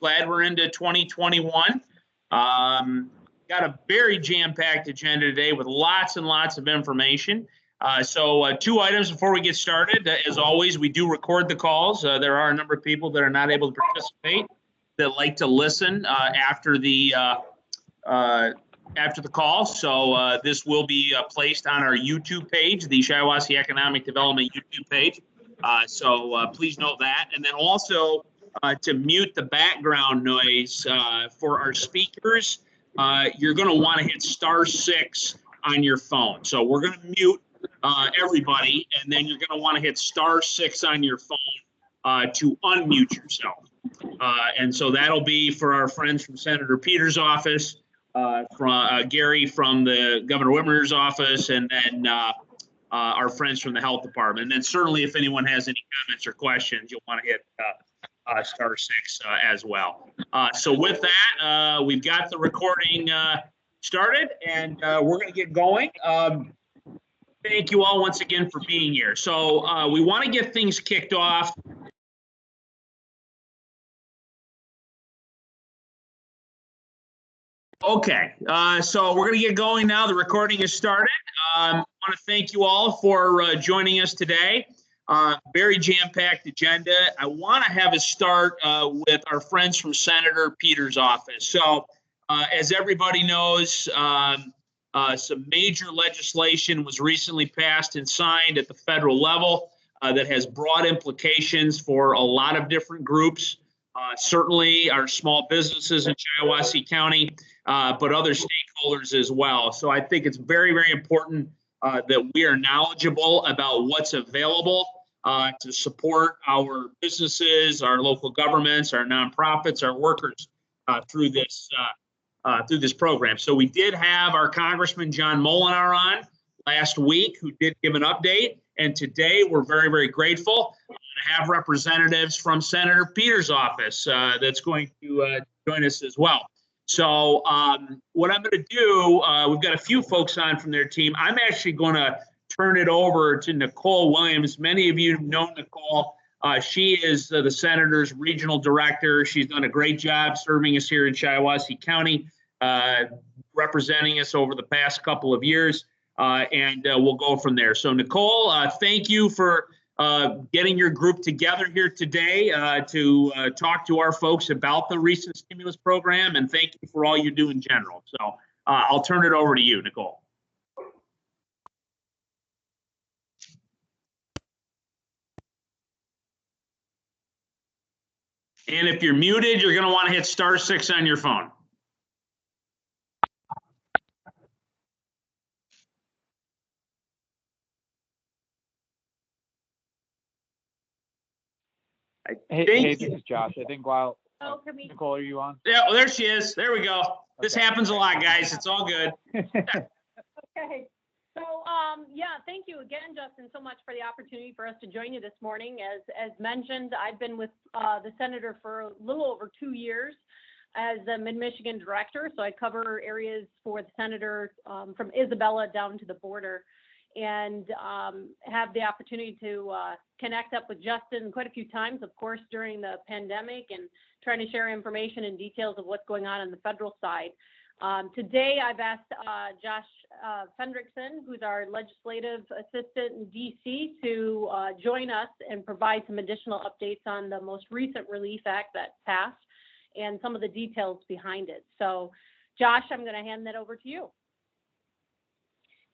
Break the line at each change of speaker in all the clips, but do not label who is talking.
Glad we're into 2021. Got a very jam-packed agenda today with lots and lots of information. So two items before we get started. As always, we do record the calls. There are a number of people that are not able to participate that like to listen after the call. So this will be placed on our YouTube page, the Shiawassee Economic Development YouTube page. So please note that. And then also to mute the background noise for our speakers, you're going to want to hit *6 on your phone. So we're going to mute everybody, and then you're going to want to hit *6 on your phone to unmute yourself. And so that'll be for our friends from Senator Peters' office, from Gary from the Governor Whitmer's office, and then our friends from the health department. And then certainly if anyone has any comments or questions, you'll want to hit *6 as well. So with that, we've got the recording started, and we're going to get going. Thank you all once again for being here. So we want to get things kicked off. Okay, so we're going to get going now. The recording is started. I want to thank you all for joining us today. Very jam-packed agenda. I want to have a start with our friends from Senator Peters' office. So as everybody knows, some major legislation was recently passed and signed at the federal level that has broad implications for a lot of different groups. Certainly our small businesses in Shiawassee County, but other stakeholders as well. So I think it's very, very important that we are knowledgeable about what's available to support our businesses, our local governments, our nonprofits, our workers through this program. So we did have our Congressman John Molinar on last week, who did give an update. And today we're very, very grateful to have representatives from Senator Peters' office that's going to join us as well. So what I'm going to do, we've got a few folks on from their team. I'm actually going to turn it over to Nicole Williams. Many of you know Nicole. She is the Senator's regional director. She's done a great job serving us here in Shiawassee County, representing us over the past couple of years, and we'll go from there. So Nicole, thank you for getting your group together here today to talk to our folks about the recent stimulus program, and thank you for all you do in general. So I'll turn it over to you, Nicole. And if you're muted, you're going to want to hit *6 on your phone.
Hey, this is Josh. I think while Nicole, are you on?
Yeah, well, there she is. There we go. This happens a lot, guys. It's all good.
Okay. So, yeah, thank you again, Justin, so much for the opportunity for us to join you this morning. As mentioned, I've been with the Senator for a little over 2 years as the Mid-Michigan director. So I cover areas for the Senator from Isabella down to the border, and have the opportunity to connect up with Justin quite a few times, of course, during the pandemic, and trying to share information and details of what's going on the federal side. Today, I've asked Josh Fendrickson, who's our legislative assistant in DC, to join us and provide some additional updates on the most recent Relief Act that passed and some of the details behind it. So, Josh, I'm going to hand that over to you.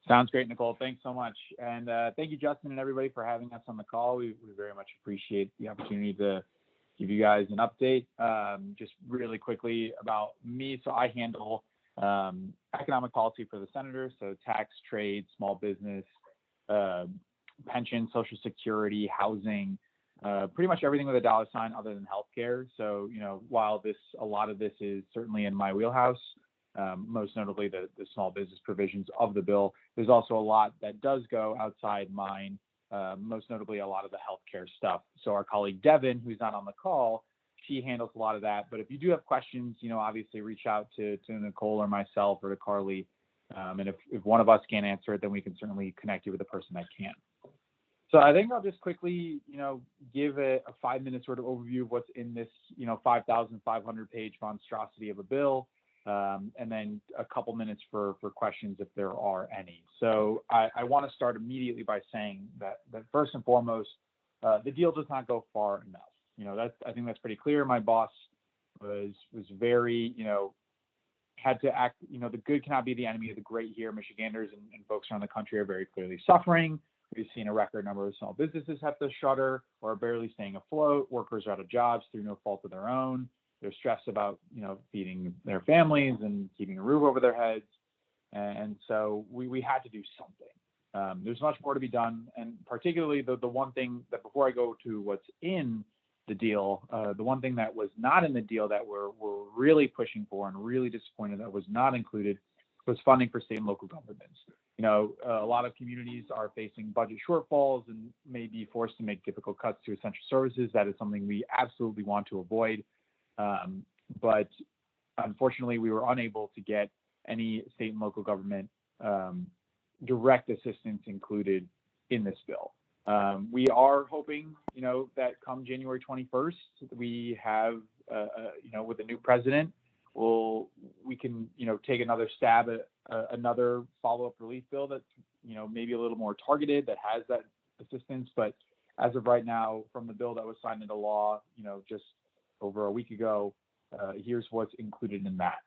Sounds great, Nicole. Thanks so much. And thank you, Justin, and everybody for having us on the call. We very much appreciate the opportunity to give you guys an update. Just really quickly about me. So I handle economic policy for the Senator, so tax, trade, small business, pension, Social Security, housing, pretty much everything with a dollar sign other than healthcare. So, you know, while a lot of this is certainly in my wheelhouse, most notably the small business provisions of the bill, there's also a lot that does go outside mine, most notably a lot of the healthcare stuff. So our colleague Devin, who's not on the call, she handles a lot of that. But if you do have questions, you know, obviously reach out to Nicole or myself or to Carly. And if one of us can't answer it, then we can certainly connect you with the person that can. So I think I'll just quickly, give a 5-minute sort of overview of what's in this, 5,500 page monstrosity of a bill, and then a couple minutes for questions if there are any. So I want to start immediately by saying that first and foremost, the deal does not go far enough. I think that's pretty clear. My boss was very, had to act, the good cannot be the enemy of the great here. Michiganders and folks around the country are very clearly suffering. We've seen a record number of small businesses have to shutter or are barely staying afloat. Workers are out of jobs through no fault of their own. They're stressed about, feeding their families and keeping a roof over their heads. And so we had to do something. There's much more to be done. And particularly the one thing that, before I go to what's in the deal, the one thing that was not in the deal that we're really pushing for and really disappointed that was not included was funding for state and local governments. A lot of communities are facing budget shortfalls and may be forced to make difficult cuts to essential services. That is something we absolutely want to avoid. But unfortunately, we were unable to get any state and local government direct assistance included in this bill. We are hoping, that come January 21st, we have, with the new president, we can, take another stab at another follow-up relief bill that's, maybe a little more targeted, that has that assistance. But as of right now, from the bill that was signed into law, just over a week ago, here's what's included in that.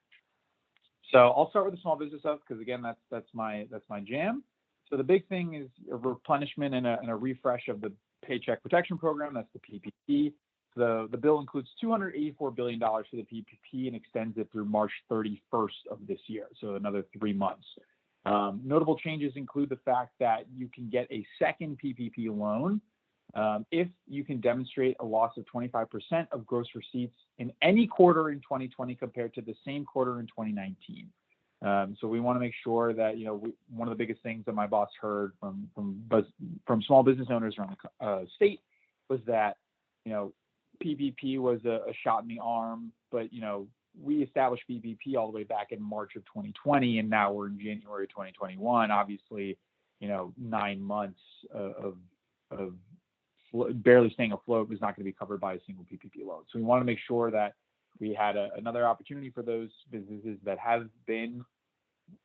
So I'll start with the small business stuff because, again, that's my jam. So the big thing is a replenishment and a refresh of the Paycheck Protection Program. That's the PPP. The bill includes $284 billion for the PPP and extends it through March 31st of this year, so another 3 months. Notable changes include the fact that you can get a second PPP loan if you can demonstrate a loss of 25% of gross receipts in any quarter in 2020 compared to the same quarter in 2019. So we want to make sure that, one of the biggest things that my boss heard from small business owners around the state was that, PPP was a shot in the arm, but, we established PPP all the way back in March of 2020, and now we're in January 2021. Obviously, 9 months of barely staying afloat was not going to be covered by a single PPP loan. So we want to make sure that we had another opportunity for those businesses that have been,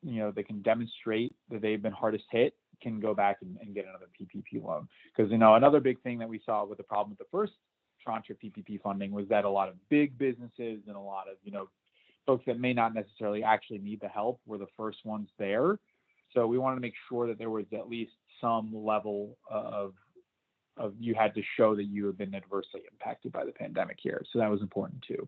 they can demonstrate that they've been hardest hit, can go back and get another PPP loan. Because, another big thing that we saw with the problem with the first tranche of PPP funding was that a lot of big businesses and a lot of, folks that may not necessarily actually need the help were the first ones there. So we wanted to make sure that there was at least some level of you had to show that you have been adversely impacted by the pandemic here. So that was important too.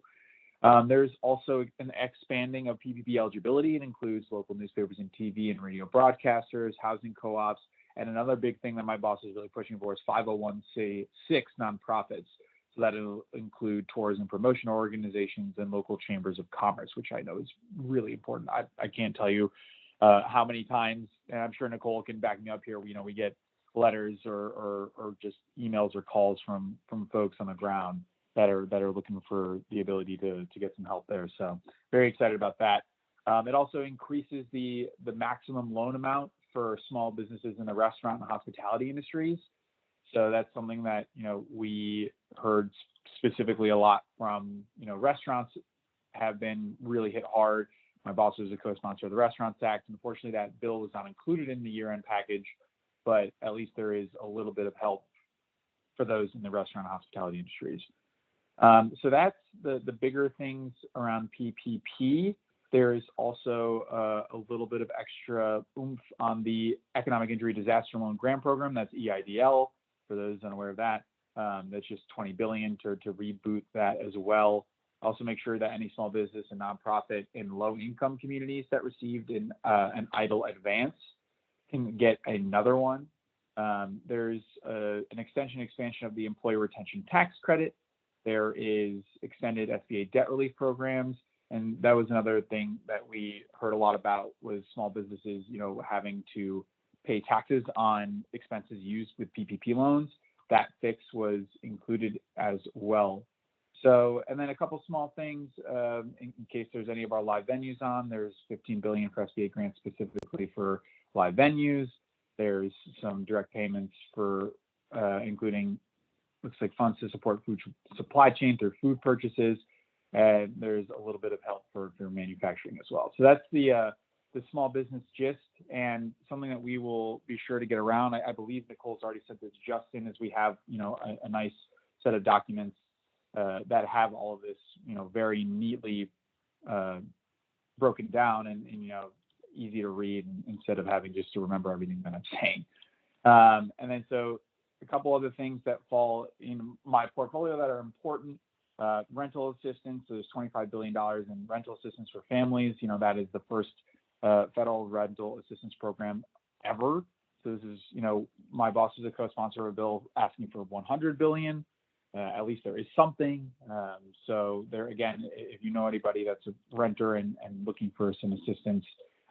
There's also an expanding of PPP eligibility. It includes local newspapers and TV and radio broadcasters, housing co-ops, and another big thing that my boss is really pushing for is 501c6 nonprofits. So that'll include tourism promotion organizations and local chambers of commerce, which I know is really important. I can't tell you how many times, and I'm sure Nicole can back me up here, we get letters or just emails or calls from folks on the ground that are looking for the ability to get some help there. So very excited about that. It also increases the maximum loan amount for small businesses in the restaurant and hospitality industries. So that's something that, we heard specifically a lot from, restaurants have been really hit hard. My boss was a co-sponsor of the Restaurants Act. Unfortunately, that bill was not included in the year-end package, but at least there is a little bit of help for those in the restaurant and hospitality industries. So that's the bigger things around PPP. There is also a little bit of extra oomph on the Economic Injury Disaster Loan Grant Program. That's EIDL, for those unaware of that. That's just $20 billion to reboot that as well. Also make sure that any small business and nonprofit in low-income communities that received an EIDL advance can get another one. There's an expansion of the Employee Retention Tax Credit. There is extended SBA debt relief programs. And that was another thing that we heard a lot about was small businesses, having to pay taxes on expenses used with PPP loans. That fix was included as well. So, and then a couple small things in case there's any of our live venues on. There's $15 billion for SBA grants specifically for live venues. There's some direct payments for including looks like funds to support food supply chain through food purchases, and there's a little bit of help for manufacturing as well. So that's the small business gist, and something that we will be sure to get around. I believe Nicole's already said this, Justin, as we have, a nice set of documents that have all of this, very neatly broken down and easy to read instead of having just to remember everything that I'm saying. And then so a couple other things that fall in my portfolio that are important. Rental assistance. So there's $25 billion in rental assistance for families. That is the first federal rental assistance program ever. So this is, my boss is a co-sponsor of a bill asking for $100 billion. At least there is something. So there, again, if you know anybody that's a renter and looking for some assistance,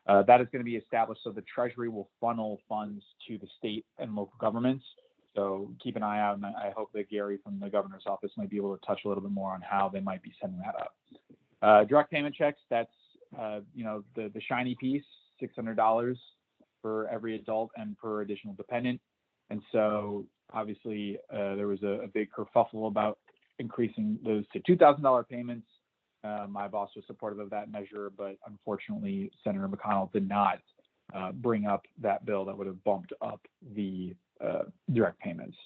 that is going to be established. So the Treasury will funnel funds to the state and local governments. So keep an eye out, and I hope that Gary from the governor's office might be able to touch a little bit more on how they might be setting that up. Direct payment checks, that's, the shiny piece, $600 for every adult and per additional dependent. And so obviously there was a big kerfuffle about increasing those to $2,000 payments. My boss was supportive of that measure, but unfortunately Senator McConnell did not bring up that bill that would have bumped up the direct payments.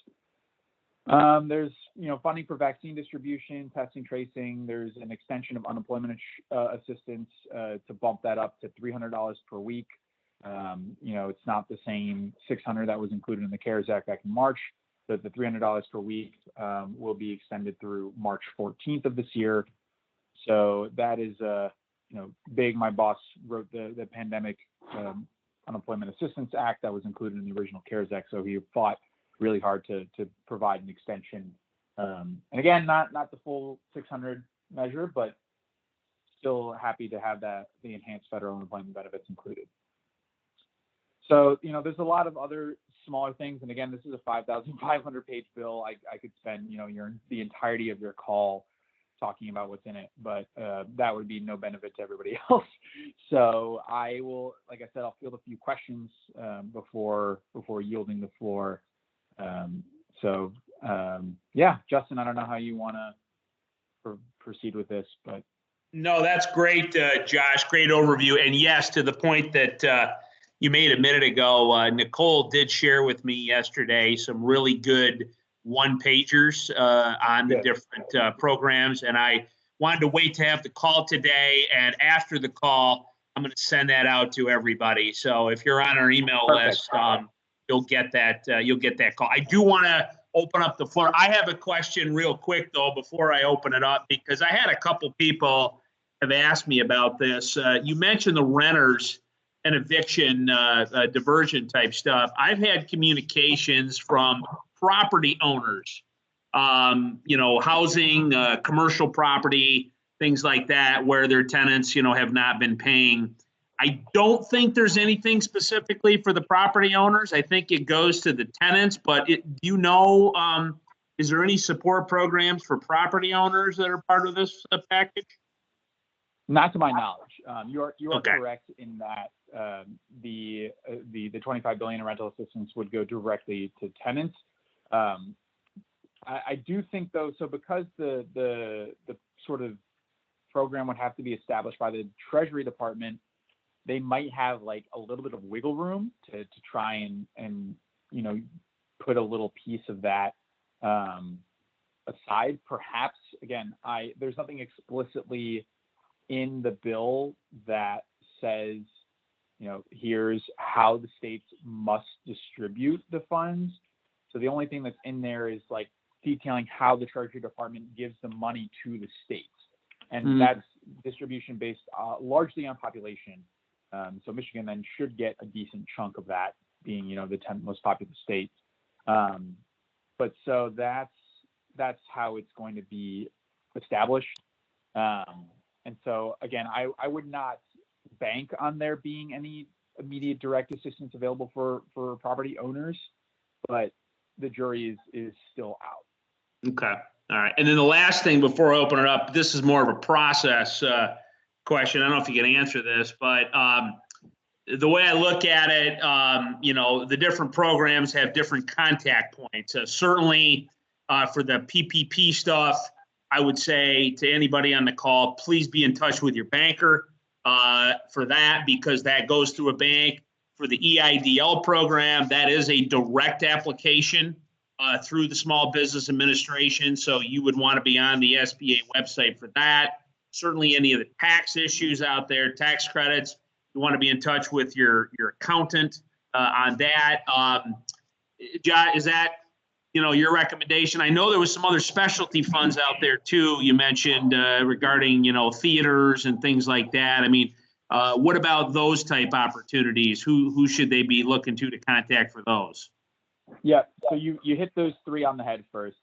There's, funding for vaccine distribution, testing, tracing. There's an extension of unemployment assistance to bump that up to $300 per week. It's not the same $600 that was included in the CARES Act back in March, but the $300 per week will be extended through March 14th of this year. So that is, big. My boss wrote the Pandemic Unemployment Assistance Act that was included in the original CARES Act. So he fought really hard to provide an extension. And again, not the full 600 measure, but still happy to have the enhanced federal unemployment benefits included. So, there's a lot of other smaller things. And again, this is a 5,500 page bill. I could spend, the entirety of your call talking about what's in it, but that would be no benefit to everybody else. So I will, like I said, I'll field a few questions before yielding the floor. Yeah, Justin, I don't know how you want to proceed with this, but.
No, that's great, Josh. Great overview. And yes, to the point that you made a minute ago, Nicole did share with me yesterday some really good one-pagers on the different programs. And I wanted to wait to have the call today. And after the call, I'm going to send that out to everybody. So if you're on our email list, you'll get that call. I do want to open up the floor. I have a question real quick, though, before I open it up, because I had a couple people have asked me about this. You mentioned the renters and eviction diversion type stuff. I've had communications from property owners, housing, commercial property, things like that, where their tenants, have not been paying. I don't think there's anything specifically for the property owners. I think it goes to the tenants, but is there any support programs for property owners that are part of this package?
Not to my knowledge. You are
Okay.
correct in that the $25 billion in rental assistance would go directly to tenants. I do think, though, so because the sort of program would have to be established by the Treasury Department, they might have like a little bit of wiggle room to try and put a little piece of that aside. Perhaps, again, there's nothing explicitly in the bill that says, here's how the states must distribute the funds. So the only thing that's in there is like detailing how the Treasury Department gives the money to the states. And that's distribution based largely on population. So Michigan then should get a decent chunk of that, being, the 10th most populous state. But so that's how it's going to be established. And so again, I would not bank on there being any immediate direct assistance available for property owners, but the jury is still out.
Okay. All right. And then the last thing before I open it up, this is more of a process question. I don't know if you can answer this, but the way I look at it, the different programs have different contact points. Certainly for the PPP stuff, I would say to anybody on the call, please be in touch with your banker for that, because that goes through a bank. For the EIDL program, that is a direct application through the Small Business Administration. So you would want to be on the SBA website for that. Certainly any of the tax issues out there, tax credits, you want to be in touch with your accountant on that. John, is that, your recommendation? I know there was some other specialty funds out there too. You mentioned regarding, theaters and things like that. I mean, what about those type opportunities? Who should they be looking to contact for those?
Yeah, so you hit those three on the head first.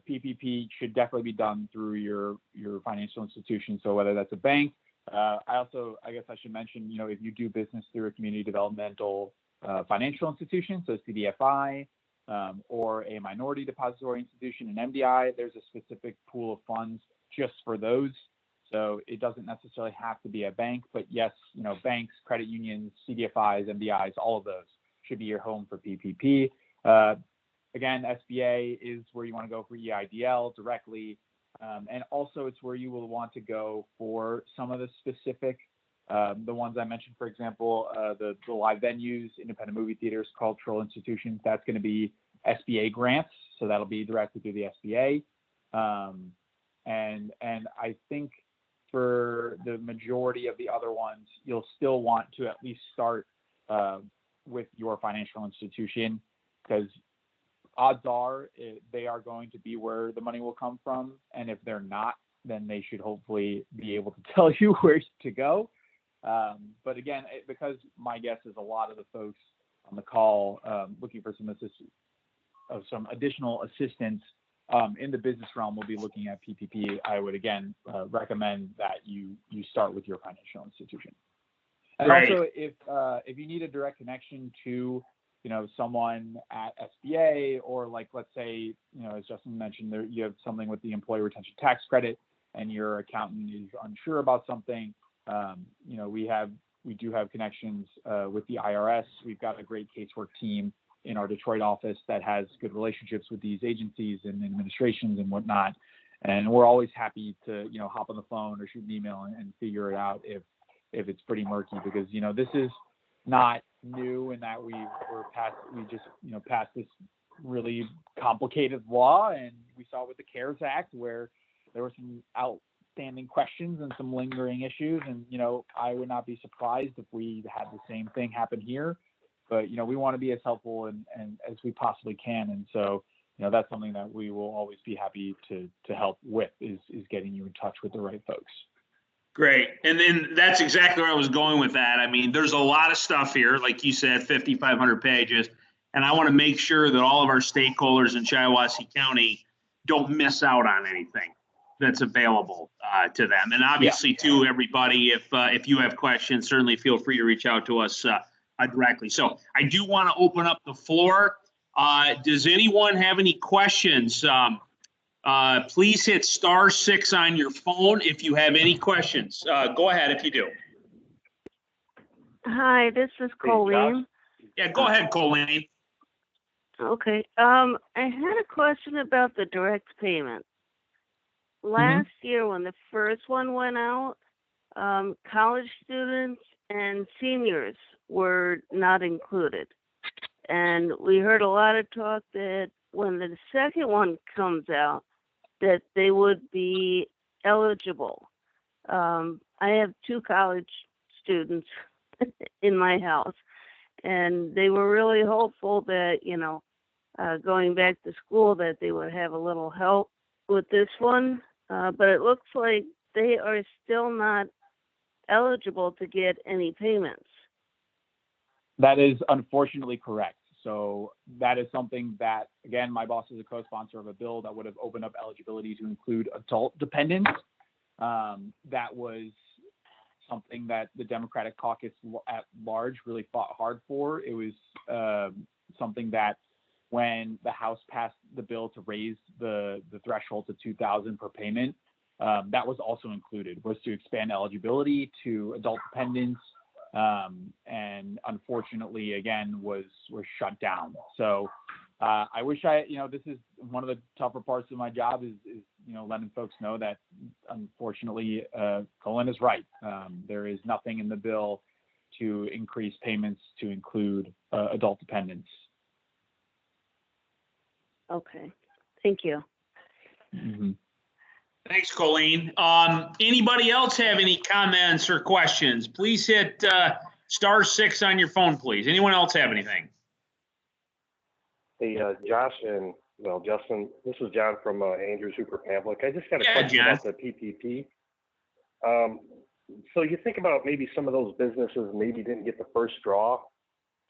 PPP should definitely be done through your financial institution. So whether that's a bank, I guess I should mention, if you do business through a community developmental financial institution, so CDFI, or a minority depository institution, an MDI, there's a specific pool of funds just for those. So it doesn't necessarily have to be a bank, but yes, banks, credit unions, CDFIs, MDIs, all of those should be your home for PPP. Again, SBA is where you want to go for EIDL directly. And also it's where you will want to go for some of the specific, the ones I mentioned, for example, the live venues, independent movie theaters, cultural institutions, that's going to be SBA grants. So that'll be directly through the SBA. And I think for the majority of the other ones, you'll still want to at least start with your financial institution, because odds are they are going to be where the money will come from. And if they're not, then they should hopefully be able to tell you where to go. But again, because my guess is a lot of the folks on the call looking for some additional assistance in the business realm will be looking at PPP. I would again recommend that you start with your financial institution. And
Right.
Also, if you need a direct connection to someone at SBA, or like, let's say, as Justin mentioned, there you have something with the employee retention tax credit and your accountant is unsure about something, we do have connections with the IRS. We've got a great casework team in our Detroit office that has good relationships with these agencies and administrations and whatnot. And we're always happy to, hop on the phone or shoot an email and figure it out if it's pretty murky, because, this is not new in that we just passed this really complicated law, and we saw with the CARES Act where there were some outstanding questions and some lingering issues. And, I would not be surprised if we had the same thing happen here, but, we want to be as helpful and as we possibly can. And so, that's something that we will always be happy to help with is getting you in touch with the right folks.
Great. And then that's exactly where I was going with that. I mean, there's a lot of stuff here, like you said, 5,500 pages. And I want to make sure that all of our stakeholders in Shiawassee County don't miss out on anything that's available to them. And obviously, too, everybody, if you have questions, certainly feel free to reach out to us directly. So I do want to open up the floor. Does anyone have any questions? Please hit *6 on your phone if you have any questions. Go ahead if you do.
Hi, this is Colleen.
Yeah, go ahead, Colleen.
Okay. I had a question about the direct payment. Last year, when the first one went out, college students and seniors were not included. And we heard a lot of talk that when the second one comes out, that they would be eligible. I have 2 college students in my house, and they were really hopeful that, going back to school, that they would have a little help with this one. But it looks like they are still not eligible to get any payments.
That is unfortunately correct. So that is something that, again, my boss is a co-sponsor of a bill that would have opened up eligibility to include adult dependents. That was something that the Democratic caucus at large really fought hard for. It was something that when the House passed the bill to raise the threshold to $2,000 per payment, that was also included, was to expand eligibility to adult dependents and unfortunately, again, was shut down. So I wish this is one of the tougher parts of my job is letting folks know that unfortunately, Colin is right. There is nothing in the bill to increase payments to include adult dependents.
Okay. Thank you.
Mm-hmm.
Thanks, Colleen. Anybody else have any comments or questions? Please hit *6 on your phone, please. Anyone else have anything?
Hey, Josh and Justin, this is John from Andrews Hooper Pamphlet. I just got a question
John.
about the PPP. So you think about maybe some of those businesses maybe didn't get the first draw.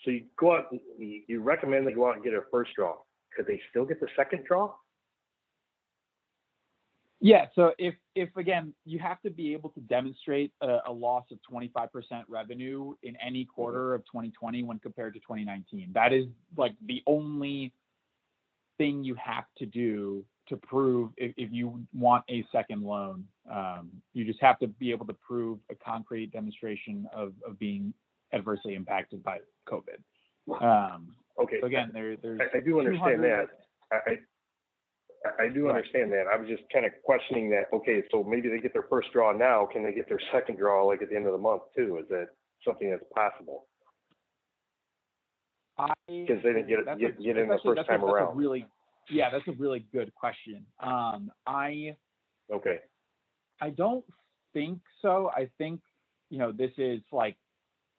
So you go out, you recommend they go out and get a first draw. Could they still get the second draw?
Yeah. So if again, you have to be able to demonstrate a loss of 25% revenue in any quarter of 2020 when compared to 2019. That is like the only thing you have to do to prove if you want a second loan. You just have to be able to prove a concrete demonstration of being adversely impacted by COVID.
Okay.
So again,
I do understand that. I do understand that. I was just kind of questioning that. Okay, so maybe they get their first draw now. Can they get their second draw like at the end of the month too? Is that something that's possible? Because they didn't get in the first time around.
That's a really good question. I don't think so. I think this is like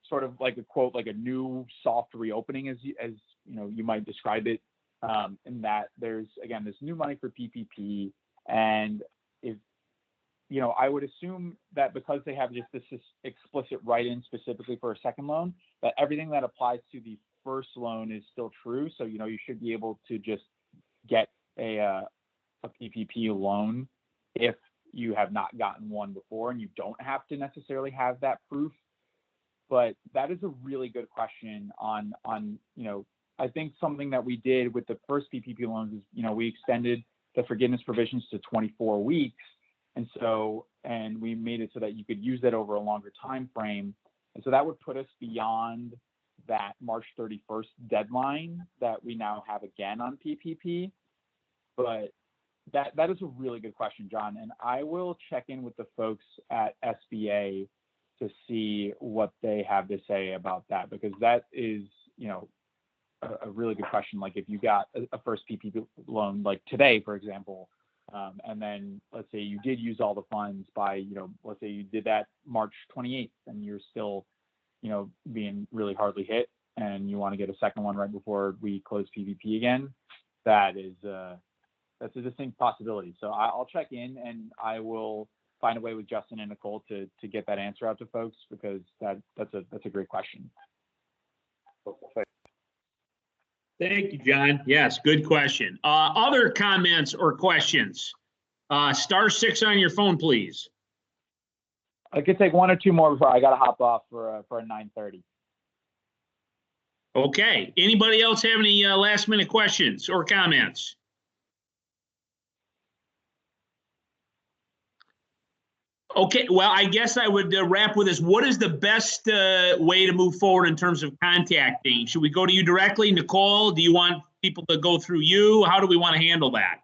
sort of like a quote, like a new soft reopening, as you might describe it. In that there's this new money for PPP, and if I would assume that because they have just this explicit write-in specifically for a second loan, that everything that applies to the first loan is still true. So you should be able to just get a PPP loan if you have not gotten one before, and you don't have to necessarily have that proof. But that is a really good question on I think something that we did with the first PPP loans is, we extended the forgiveness provisions to 24 weeks. And we made it so that you could use that over a longer time frame. And so that would put us beyond that March 31st deadline that we now have again on PPP. But that is a really good question, John. And I will check in with the folks at SBA to see what they have to say about that, because that is, a really good question. Like if you got a first PPP loan like today, for example, and then let's say you did use all the funds by, let's say you did that March 28th and you're still, being really hardly hit and you want to get a second one right before we close PPP again, that's a distinct possibility. So I'll check in and I will find a way with Justin and Nicole to get that answer out to folks, because that's a great question.
Thank you, John. Yes, good question. Other comments or questions? *6 on your phone, please.
I could take one or two more before I got to hop off for a 9:30.
Okay. Anybody else have any last minute questions or comments? Okay, well, I guess I would wrap with this. What is the best way to move forward in terms of contacting? Should we go to you directly, Nicole? Do you want people to go through you? How do we want to handle that?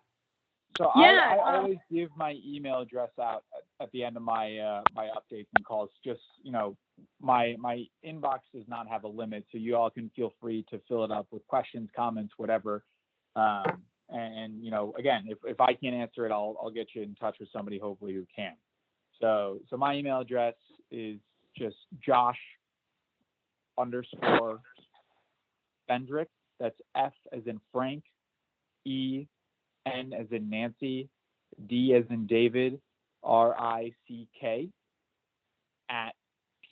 So I always give my email address out at the end of my my updates and calls. Just my inbox does not have a limit, so you all can feel free to fill it up with questions, comments, whatever. And again, if I can't answer it, I'll get you in touch with somebody hopefully who can. So my email address is just Josh_Fendrick. That's F as in Frank, E, N as in Nancy, D as in David, RICK at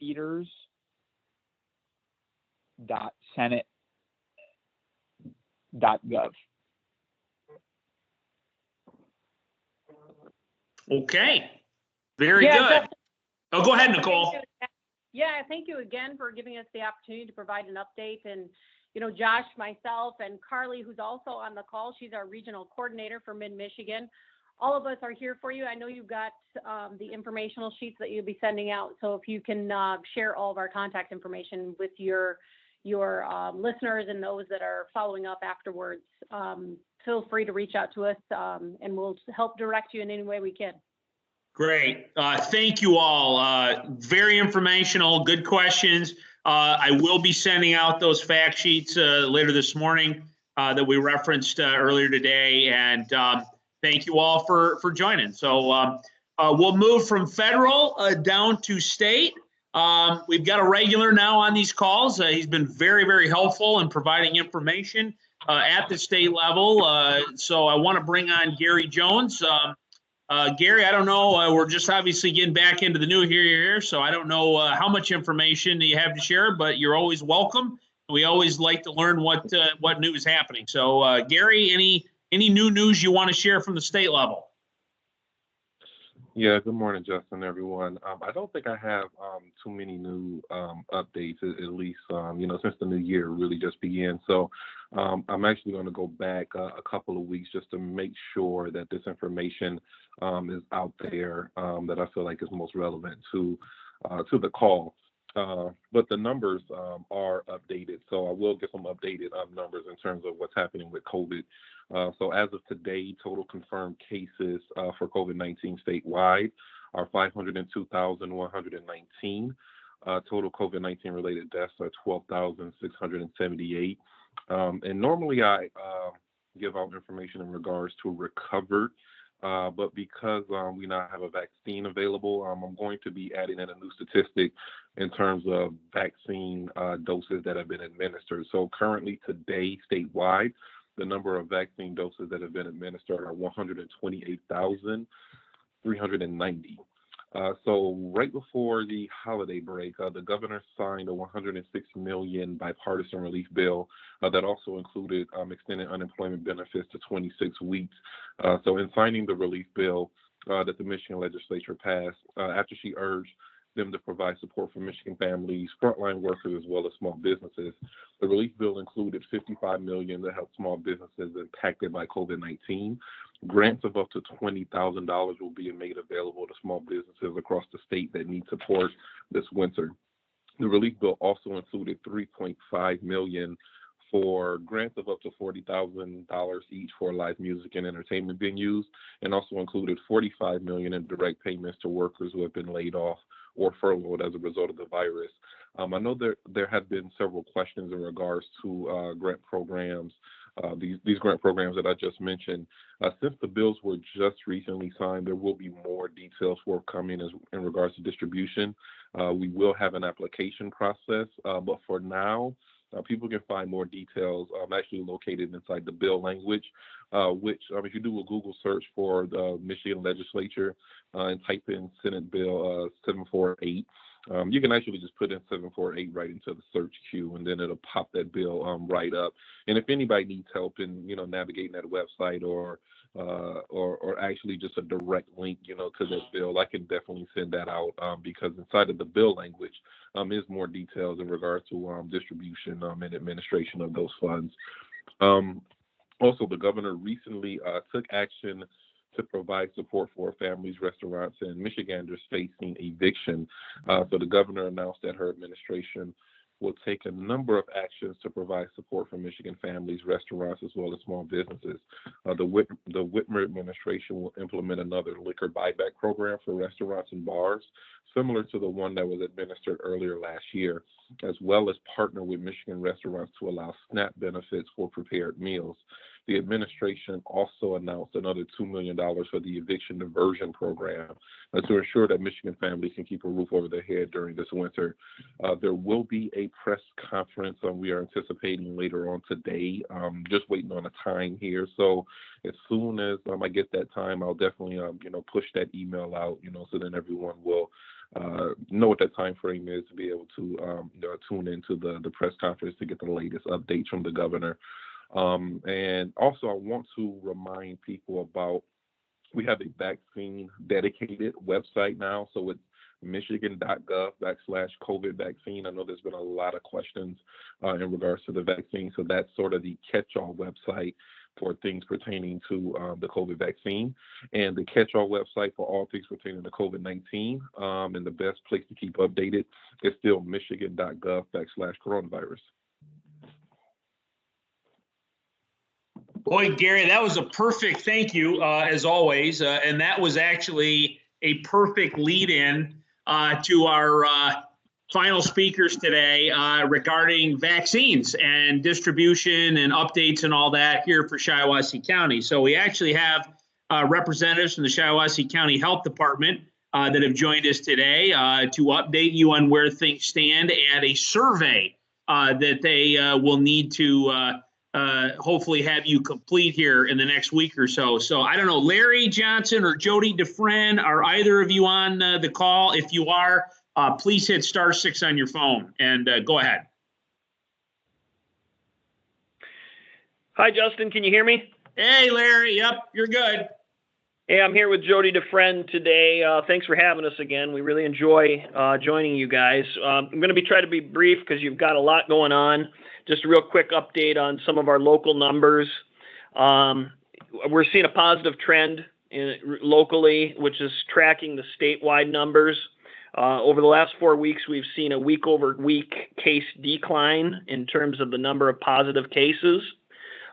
peters.senate.gov.
Okay. Very good. Oh, go ahead, Nicole.
Thank you again for giving us the opportunity to provide an update. And, Josh, myself, and Carly, who's also on the call, she's our regional coordinator for Mid-Michigan, all of us are here for you. I know you've got the informational sheets that you'll be sending out. So if you can share all of our contact information with your listeners and those that are following up afterwards, feel free to reach out to us and we'll help direct you in any way we can.
Great. Thank you all. Very informational, good questions. I will be sending out those fact sheets later this morning that we referenced earlier today. And thank you all for joining. So we'll move from federal down to state. We've got a regular now on these calls. He's been very, very helpful in providing information at the state level. So I want to bring on Gary Jones. Gary, I don't know. We're just obviously getting back into the new year, so I don't know how much information you have to share, but you're always welcome. We always like to learn what new is happening. So, Gary, any new news you want to share from the state level?
Yeah, good morning, Justin, everyone. I don't think I have too many new updates, at least, since the new year really just began. So I'm actually going to go back a couple of weeks just to make sure that this information is out there that I feel like is most relevant to the call. But the numbers are updated. So I will get some updated numbers in terms of what's happening with COVID. So as of today, total confirmed cases for COVID-19 statewide are 502,119. Total COVID-19 related deaths are 12,678. And normally I give out information in regards to recovered, but because we now have a vaccine available, I'm going to be adding in a new statistic in terms of vaccine doses that have been administered. So currently today, statewide, the number of vaccine doses that have been administered are 128,390. So right before the holiday break, the governor signed a $106 million bipartisan relief bill that also included extended unemployment benefits to 26 weeks. So in signing the relief bill that the Michigan legislature passed, after she urged them to provide support for Michigan families, frontline workers, as well as small businesses, the relief bill included $55 million to help small businesses impacted by COVID-19. Grants of up to $20,000 will be made available to small businesses across the state that need support this winter. The relief bill also included $3.5 million for grants of up to $40,000 each for live music and entertainment venues, and also included $45 million in direct payments to workers who have been laid off or furloughed as a result of the virus. I know there have been several questions in regards to grant programs, these grant programs that I just mentioned. Since the bills were just recently signed, there will be more details forthcoming in regards to distribution. We will have an application process, but for now, people can find more details actually located inside the bill language, which if you do a Google search for the Michigan legislature and type in Senate Bill 748, you can actually just put in 748 right into the search queue, and then it'll pop that bill right up. And if anybody needs help in navigating that website or actually just a direct link to this bill, I can definitely send that out because inside of the bill language is more details in regards to distribution and administration of those funds. Also, the governor recently took action to provide support for families, restaurants, and Michiganders facing eviction. So the governor announced that her administration will take a number of actions to provide support for Michigan families, restaurants, as well as small businesses. The Whitmer administration will implement another liquor buyback program for restaurants and bars, similar to the one that was administered earlier last year, as well as partner with Michigan restaurants to allow SNAP benefits for prepared meals. The administration also announced another $2 million for the eviction diversion program to ensure that Michigan families can keep a roof over their head during this winter. There will be a press conference we are anticipating later on today, just waiting on a time here. So as soon as I get that time, I'll definitely, push that email out, so then everyone will know what that time frame is to be able to tune into the press conference to get the latest updates from the governor. And also, I want to remind people about, we have a vaccine dedicated website now. So it's michigan.gov/COVID vaccine. I know there's been a lot of questions in regards to the vaccine. So that's sort of the catch-all website for things pertaining to the COVID vaccine, and the catch-all website for all things pertaining to COVID-19. And the best place to keep updated is still michigan.gov/coronavirus.
Boy, Gary, that was a perfect thank you, as always. And that was actually a perfect lead-in to our final speakers today regarding vaccines and distribution and updates and all that here for Shiawassee County. So we actually have representatives from the Shiawassee County Health Department that have joined us today to update you on where things stand and a survey that they will need to hopefully have you complete here in the next week or so. So I don't know, Larry Johnson or Jody DeFren, are either of you on the call? If you are, please hit *6 on your phone and go ahead.
Hi, Justin. Can you hear me?
Hey, Larry. Yep, you're good.
Hey, I'm here with Jody DeFren today. Thanks for having us again. We really enjoy joining you guys. I'm going to try to be brief because you've got a lot going on. Just a real quick update on some of our local numbers. We're seeing a positive trend locally, which is tracking the statewide numbers. Over the last 4 weeks, we've seen a week-over-week case decline in terms of the number of positive cases.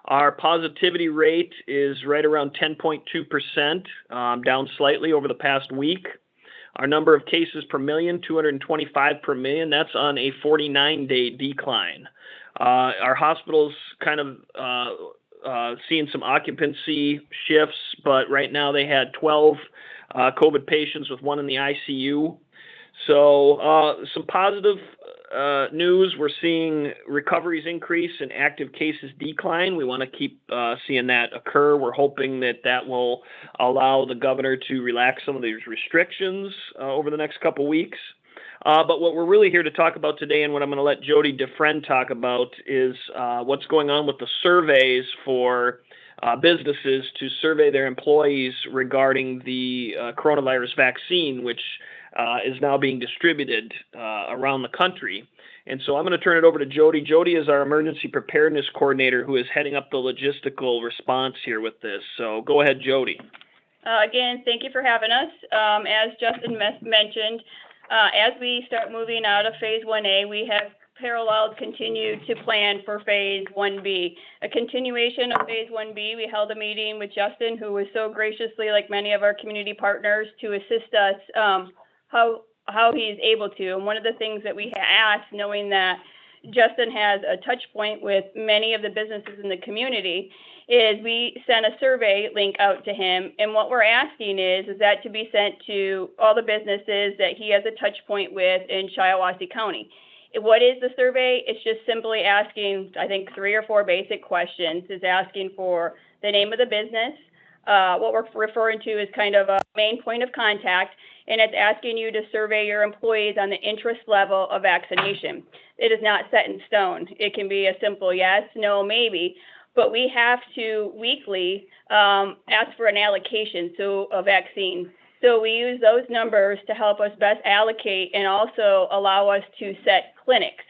Our positivity rate is right around 10.2%, down slightly over the past week. Our number of cases per million, 225 per million, that's on a 49-day decline. Our hospitals kind of seeing some occupancy shifts, but right now they had 12 COVID patients with 1 in the ICU. So some positive news, we're seeing recoveries increase and active cases decline. We want to keep seeing that occur. We're hoping that that will allow the governor to relax some of these restrictions over the next couple weeks. But what we're really here to talk about today, and what I'm going to let Jody DeFren talk about, is what's going on with the surveys for businesses to survey their employees regarding the coronavirus vaccine, which is now being distributed around the country. And so I'm going to turn it over to Jody. Jody is our emergency preparedness coordinator who is heading up the logistical response here with this. So go ahead, Jody.
Again, thank you for having us. As Justin mentioned, as we start moving out of Phase 1A, we have continued to plan for Phase 1B. A continuation of Phase 1B, we held a meeting with Justin, who was so graciously, like many of our community partners, to assist us how he's able to. And one of the things that we asked, knowing that Justin has a touch point with many of the businesses in the community, is we sent a survey link out to him. And what we're asking is that to be sent to all the businesses that he has a touch point with in Shiawassee County. What is the survey? It's just simply asking, I think, 3 or 4 basic questions. It's asking for the name of the business. What we're referring to is kind of a main point of contact, and it's asking you to survey your employees on the interest level of vaccination. It is not set in stone. It can be a simple yes, no, maybe, but we have to weekly ask for an allocation, so a vaccine. So we use those numbers to help us best allocate and also allow us to set clinics.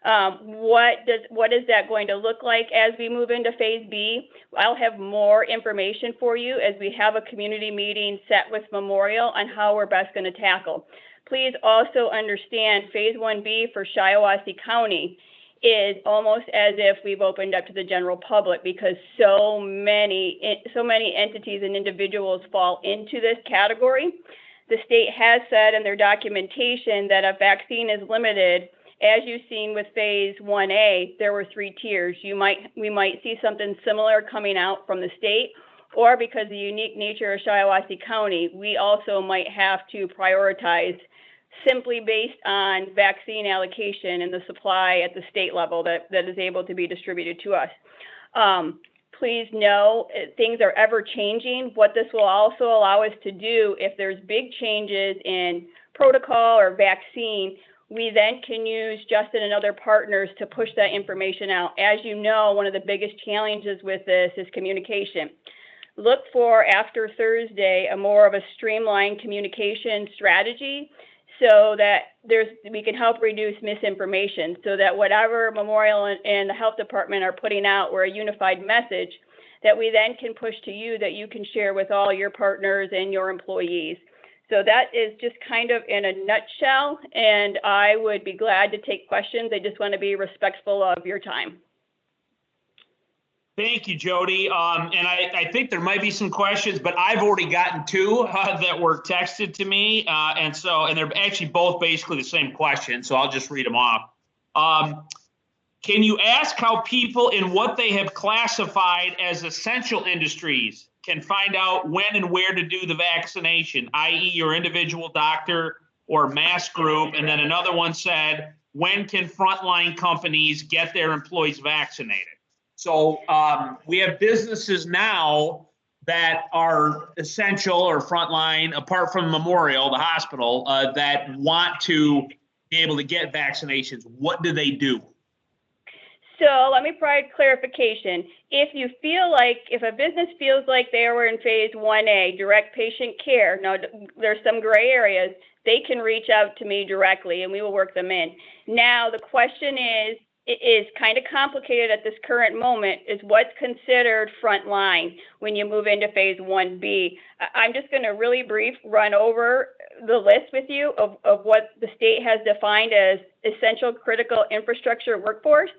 What is that going to look like as we move into Phase B? I'll have more information for you as we have a community meeting set with Memorial on how we're best going to tackle. Please also understand Phase 1B for Shiawassee County is almost as if we've opened up to the general public, because so many entities and individuals fall into this category. The state has said in their documentation that a vaccine is limited. As you've seen with Phase 1A, there were 3 tiers. We might see something similar coming out from the state, or because of the unique nature of Shiawassee County, we also might have to prioritize simply based on vaccine allocation and the supply at the state level that is able to be distributed to us. Please know things are ever changing. What this will also allow us to do, if there's big changes in protocol or vaccine, we then can use Justin and other partners to push that information out. As you know, one of the biggest challenges with this is communication. Look for, after Thursday, a more of a streamlined communication strategy so that we can help reduce misinformation, so that whatever Memorial and the Health Department are putting out, we're a unified message, that we then can push to you that you can share with all your partners and your employees. So that is just kind of in a nutshell, and I would be glad to take questions. I just want to be respectful of your time.
Thank you, Jody. And I think there might be some questions, but I've already gotten two that were texted to me. And they're actually both basically the same question. So I'll just read them off. Can you ask how people in what they have classified as essential industries can find out when and where to do the vaccination, i.e. your individual doctor or mass group? And then another one said, when can frontline companies get their employees vaccinated? So we have businesses now that are essential or frontline, apart from Memorial, the hospital, that want to be able to get vaccinations. What do they do?
So let me provide clarification. If a business feels like they were in phase 1A, direct patient care, now there's some gray areas, they can reach out to me directly and we will work them in. Now the question is, it is kind of complicated at this current moment, is what's considered frontline when you move into phase 1B. I'm just going to really brief run over the list with you of what the state has defined as essential critical infrastructure workforce.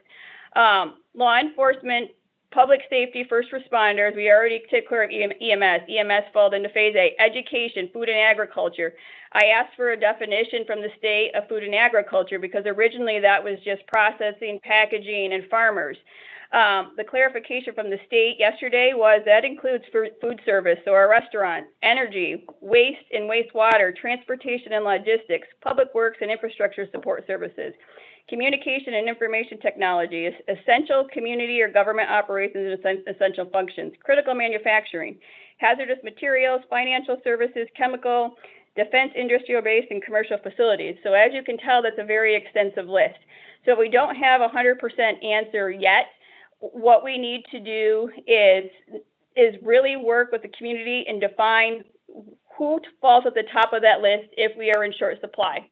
Law enforcement, public safety, first responders, we already took care of EMS. EMS falls into phase A. Education, food and agriculture. I asked for a definition from the state of food and agriculture because originally that was just processing, packaging, and farmers. The clarification from the state yesterday was that includes food service, so our restaurants, energy, waste and wastewater, transportation and logistics, public works and infrastructure support services, communication and information technology, essential community or government operations and essential functions, critical manufacturing, hazardous materials, financial services, chemical, defense, industrial base, and commercial facilities. So as you can tell, that's a very extensive list. So we don't have a 100% answer yet. What we need to do is really work with the community and define who falls at the top of that list if we are in short supply.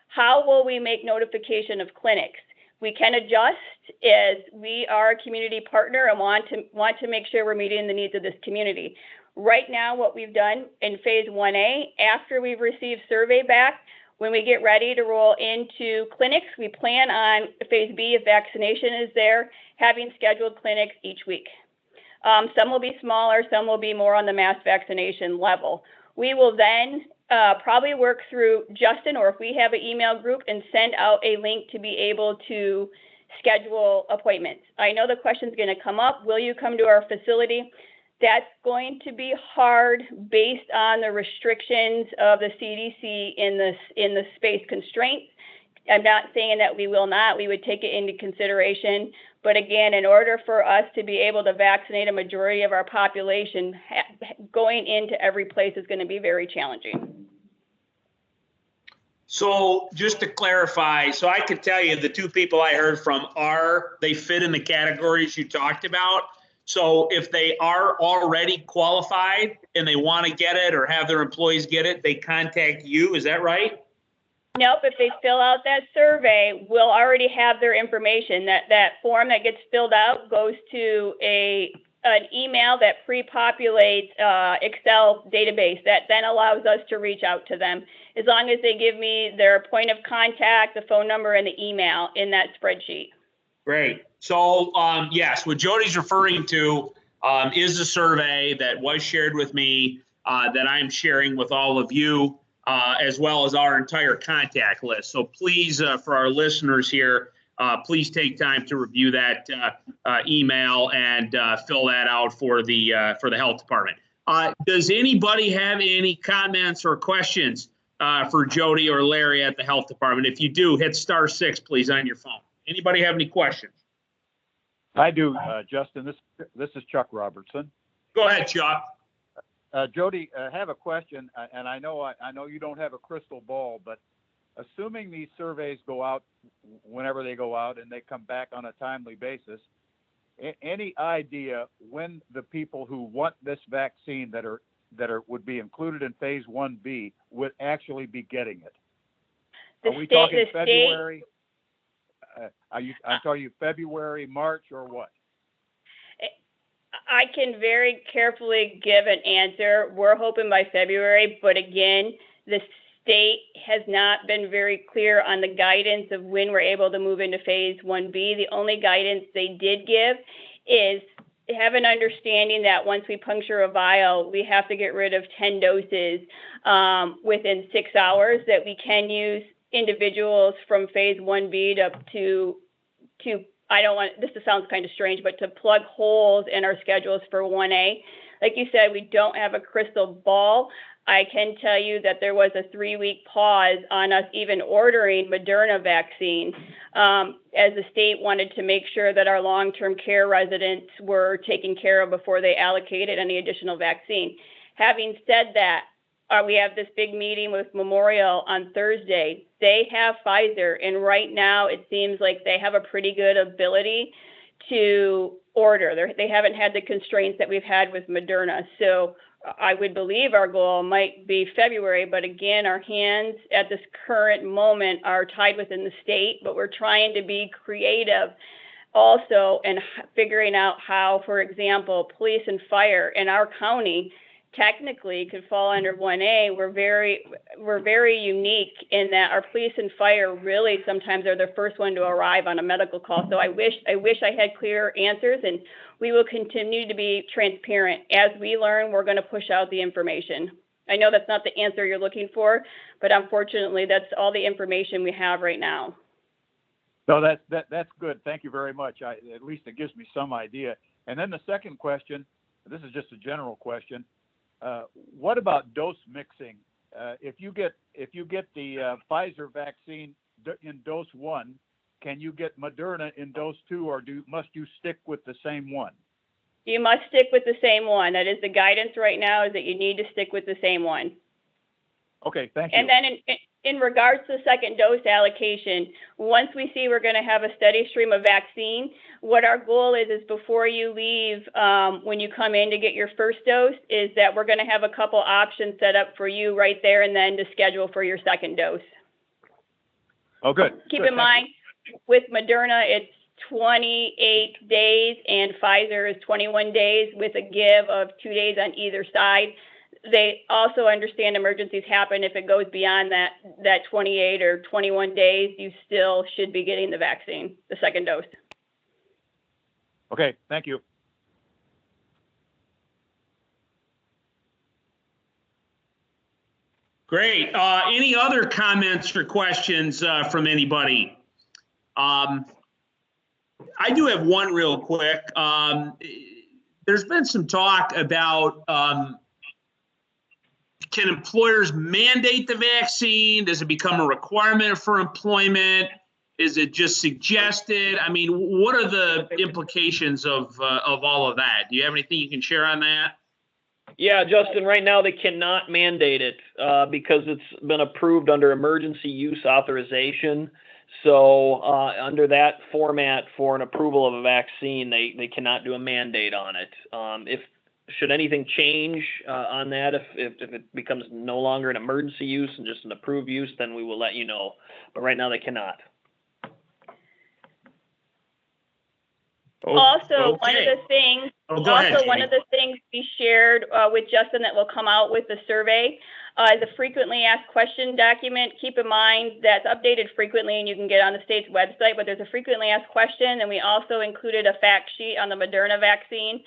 How will we make notification of clinics? We can adjust as we are a community partner and want to make sure we're meeting the needs of this community. Right now, what we've done in phase 1A, after we've received survey back, when we get ready to roll into clinics, we plan on phase B, if vaccination is there, having scheduled clinics each week. Some will be smaller, some will be more on the mass vaccination level. We will then probably work through Justin, or if we have an email group, and send out a link to be able to schedule appointments. I know the question's going to come up. Will you come to our facility? That's going to be hard based on the restrictions of the CDC in the space constraints. I'm not saying that we will not. We would take it into consideration. But again, in order for us to be able to vaccinate a majority of our population, going into every place is going to be very challenging.
So just to clarify, so I can tell you the two people I heard from they fit in the categories you talked about. So if they are already qualified and they want to get it or have their employees get it, they contact you. Is that right?
Nope. If they fill out that survey, we'll already have their information. That form that gets filled out goes to an email that pre-populates Excel database that then allows us to reach out to them, as long as they give me their point of contact, the phone number, and the email in that spreadsheet.
Great. So yes, what Jody's referring to is a survey that was shared with me that I'm sharing with all of you, as well as our entire contact list. So please, for our listeners here, please take time to review that email and fill that out for the health department. Does anybody have any comments or questions for Jody or Larry at the health department? If you do, hit *6, please, on your phone. Anybody have any questions?
I do, Justin. This is Chuck Robertson.
Go ahead, Chuck.
Jody, I have a question, and I know you don't have a crystal ball, but assuming these surveys go out whenever they go out and they come back on a timely basis, any idea when the people who want this vaccine that would be included in phase 1B would actually be getting it? Are we talking February? I'm telling you, February, March, or what?
I can very carefully give an answer. We're hoping by February, but again, the state has not been very clear on the guidance of when we're able to move into phase 1B. The only guidance they did give is have an understanding that once we puncture a vial, we have to get rid of 10 doses within 6 hours, that we can use individuals from phase 1B to I don't want, this sounds kind of strange, but to plug holes in our schedules for 1A. Like you said, we don't have a crystal ball. I can tell you that there was a 3-week pause on us even ordering Moderna vaccine, as the state wanted to make sure that our long-term care residents were taken care of before they allocated any additional vaccine. Having said that, we have this big meeting with Memorial on Thursday. They have Pfizer, and right now it seems like they have a pretty good ability to order. They haven't had the constraints that we've had with Moderna. So I would believe our goal might be February, but again, our hands at this current moment are tied within the state, but we're trying to be creative also and figuring out how, for example, police and fire in our county technically could fall under 1A. We're very unique in that our police and fire really sometimes are the first one to arrive on a medical call. So I wish I had clear answers, and we will continue to be transparent. As we learn, we're going to push out the information. I know that's not the answer you're looking for, but unfortunately, that's all the information we have right now.
No, that's good. Thank you very much. At least it gives me some idea. And then the second question, this is just a general question. What about dose mixing? If you get the Pfizer vaccine in dose 1, can you get Moderna in dose 2, or must you stick with the same one?
You must stick with the same one. That is the guidance right now, is that you need to stick with the same one.
Okay, thank you.
And then in regards to the second dose allocation, once we see we're going to have a steady stream of vaccine, what our goal is before you leave, when you come in to get your first dose, is that we're going to have a couple options set up for you right there and then to schedule for your second dose.
Oh, good.
Keep in mind, with Moderna, it's 28 days, and Pfizer is 21 days with a give of 2 days on either side. They also understand emergencies happen. If it goes beyond that 28 or 21 days, you still should be getting the vaccine, the second dose.
Okay, thank you.
Great. Any other comments or questions from anybody? I do have one real quick. There's been some talk about can employers mandate the vaccine? Does it become a requirement for employment? Is it just suggested? I mean, what are the implications of all of that? Do you have anything you can share on that?
Yeah, Justin, right now they cannot mandate it because it's been approved under emergency use authorization. So under that format for an approval of a vaccine, they cannot do a mandate on it. Should anything change on that, if it becomes no longer an emergency use and just an approved use, then we will let you know. But right now they cannot.
Also, one of the things,
one
of the things we shared with Justin that will come out with the survey is a frequently asked question document. Keep in mind that's updated frequently, and you can get on the state's website, but there's a frequently asked question, and we also included a fact sheet on the Moderna vaccine.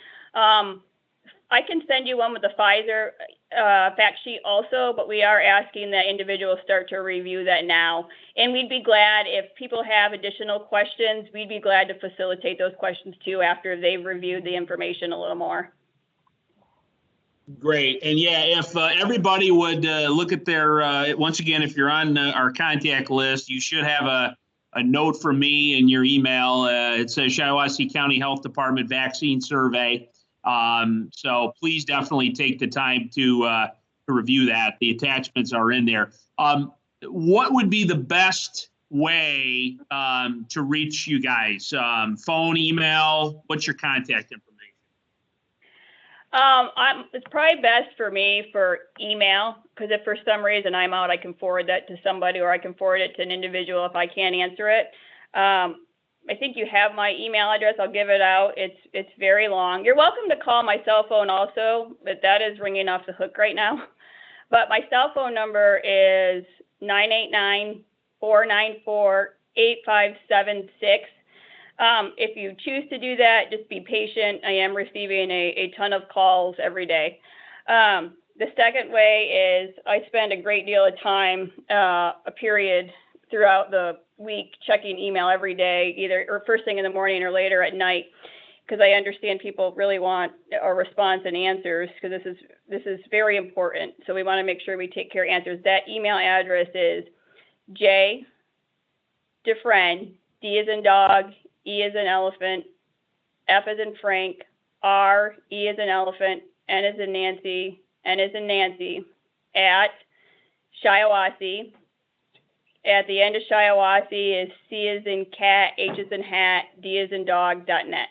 I can send you one with the Pfizer fact sheet also, but we are asking that individuals start to review that now. And we'd be glad if people have additional questions, we'd be glad to facilitate those questions too after they've reviewed the information a little more.
Great. And yeah, if everybody would look at their, once again, if you're on our contact list, you should have a note from me in your email. It says Shiawassee County Health Department Vaccine Survey. So please definitely take the time to review that. The attachments are in there. What would be the best way to reach you guys? Phone, email, what's your contact information?
It's probably best for me for email, because if for some reason I'm out, I can forward that to somebody, or I can forward it to an individual if I can't answer it. I think you have my email address. I'll give it out. It's very long. You're welcome to call my cell phone also, but that is ringing off the hook right now. But my cell phone number is 989-494-8576. If you choose to do that, just be patient. I am receiving a ton of calls every day. The second way is I spend a great deal of time, a period throughout the week, checking email every day, either or first thing in the morning or later at night, because I understand people really want a response and answers, because this is very important. So we want to make sure we take care of answers. That email address is J Dufresne, D as in dog, E as in elephant, F as in Frank, R, E as in elephant, N as in Nancy, N as in Nancy, at Shiawassee. At the end of Shiawassee is C as in cat, H as in hat, D as in dog.net.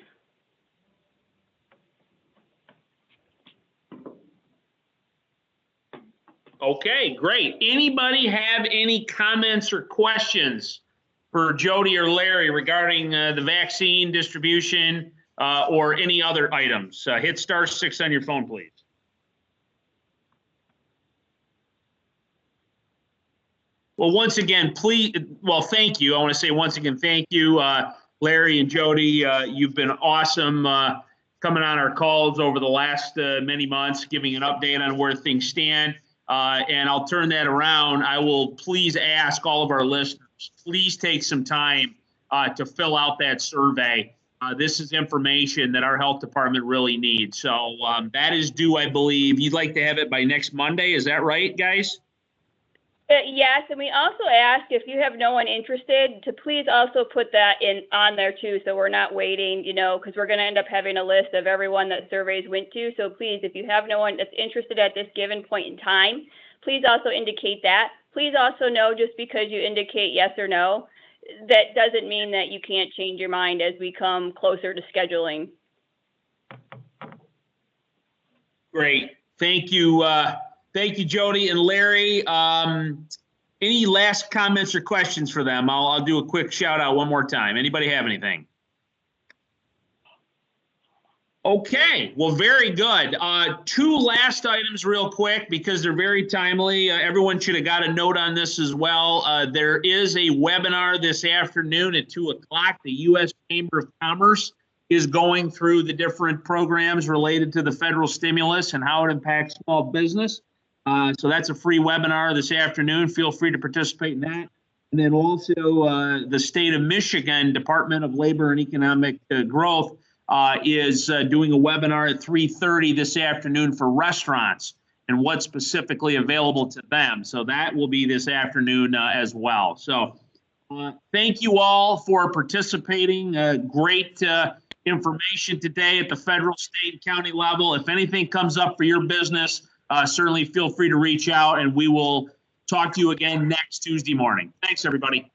Okay, great. Anybody have any comments or questions for Jody or Larry regarding the vaccine distribution or any other items? Hit *6 on your phone, please. Well, once again, thank you. I want to say once again, thank you, Larry and Jody. You've been awesome coming on our calls over the last many months, giving an update on where things stand. And I'll turn that around. I will please ask all of our listeners, please take some time to fill out that survey. This is information that our health department really needs. So that is due, I believe. You'd like to have it by next Monday. Is that right, guys?
Yes, and we also ask if you have no one interested to please also put that on there too, so we're not waiting, because we're going to end up having a list of everyone that surveys went to. So please, if you have no one that's interested at this given point in time, please also indicate that. Please also know, just because you indicate yes or no, that doesn't mean that you can't change your mind as we come closer to scheduling.
Great. Thank you. Thank you, Jody and Larry. Any last comments or questions for them? I'll do a quick shout out one more time. Anybody have anything? Okay, well, very good. Two last items real quick because they're very timely. Everyone should have got a note on this as well. There is a webinar this afternoon at 2 o'clock. The U.S. Chamber of Commerce is going through the different programs related to the federal stimulus and how it impacts small business. So that's a free webinar this afternoon. Feel free to participate in that. And then also the state of Michigan Department of Labor and Economic Growth is doing a webinar at 3:30 this afternoon for restaurants and what's specifically available to them. So that will be this afternoon as well. So thank you all for participating. Great information today at the federal, state, and county level. If anything comes up for your business, certainly feel free to reach out, and we will talk to you again next Tuesday morning. Thanks, everybody.